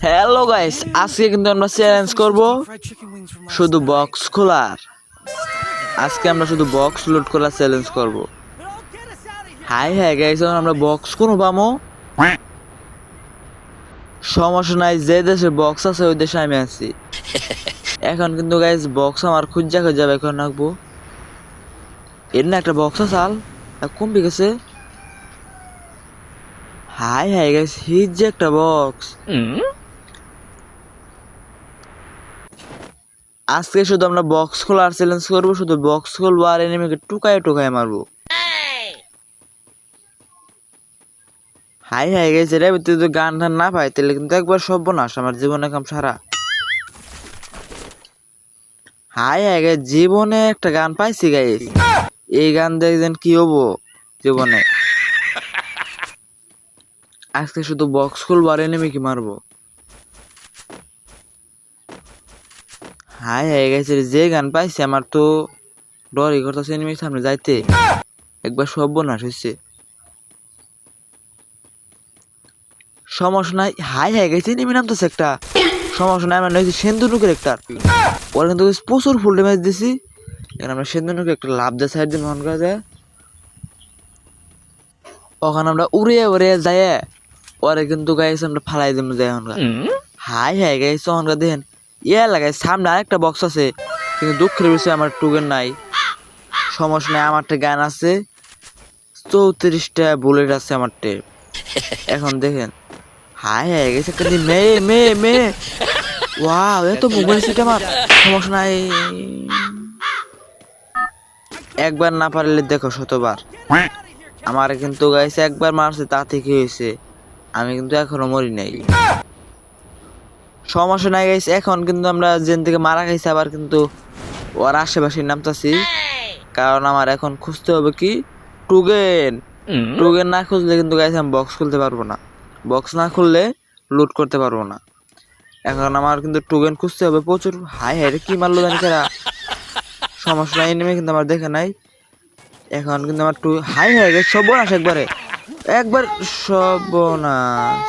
Hello guys, আজকে কিন্তু আমরা চ্যালেঞ্জ করব শুধু বক্স খোলার। আজকে আমরা শুধু বক্স লুট করার চ্যালেঞ্জ করব। হাই হাই গাইস, আমরা বক্স কোনো পামো সমস্যা নাই, যে দেশে বক্স আছে ওই দেশে আমি আছি। এখন কিন্তু গাইস বক্স আমার খুঁজা খুঁজা বের করে রাখবো। এর না একটা বক্স আছে, কমবে গেছে। হাই হাই গাইস, হিট যে একটা বক্স। আজকে শুধু আমরা বক্স খোলার চ্যালেঞ্জ করবো, শুধু বক্স খুলবো আর এনিমিকে টুকায় টুকায় মারবো। হাই হাই গেছে রে, তুই তো গান ধান না পাই তাহলে কিন্তু একবার সর্বনাশ আমার জীবনে কাম সারা। হাই হাই গে, জীবনে একটা গান পাইছি গাইস, এই গান দেখছেন কি হবো জীবনে। আজকে শুধু বক্স খুলবো আর এনিমিকে মারবো। হাই হাই গেছে, যে গান পাইছি আমার তো ডরই করতেছে এনিমির সামনে যাইতে, একবার সর্বনাশ হয়েছে। সমস্যা নাই, হাই হাই গেছে এনিমি নামতেছে একটা, সমস্যা নাই। আমরা নইছি সেন্দুনুকের একটা, ওরা কিন্তু প্রচুর ফুল ড্যামেজ দিছি। এখন আমরা সেন্দুনুকে একটা লাভ দিয়ে সাইড দিয়ে মন করা যায়, ওখানে আমরা উড়িয়ে উড়িয়ে যাই, ওরে কিন্তু গাইস আমরা ফালাই দিব যাই। হাই হাই গাইস, ওখানকার দেখেন লাগাই সামনে আরেকটা বক্স আছে, কিন্তু দুঃখের বিষয় আমার টুগেন নাই। সমস্যা নাই, আমারটা গান আছে, 34টা বুলেট আছে আমারটে। এখন দেখেন হাই হাই গেছে একটা মেয়ে মেয়ে মেয়ে, ওয়াও এত মোবাইল সিট আমার। সমস্যা নাই, একবার না পারলে দেখো শতবার। আমার কিন্তু গাইছে একবার মারছে, তা থেকে হয়েছে, আমি কিন্তু এখনো মরি নাই। সমস্যা নাই গাইছে, এখন কিন্তু আমরা যেন থেকে মারা খাইছি আবার কিন্তু ওর আশেপাশে নামতাছি, কারণ আমার এখন খুঁজতে হবে কি টুগেন। টুগেন না খুঁজলে কিন্তু গাইছে আমি বক্স খুলতে পারবো না, বক্স না খুললে লুট করতে পারবো না। এখন আমার কিন্তু টুগেন খুঁজতে হবে প্রচুর। হাই হাই কি মারলো জানি কারা। সমস্যা নাই, এনিমি কিন্তু আমার দেখে নাই। এখন কিন্তু আমার হাই হাই গেছে, সর্বনাশ একবারে, একবার সর্বনাশ।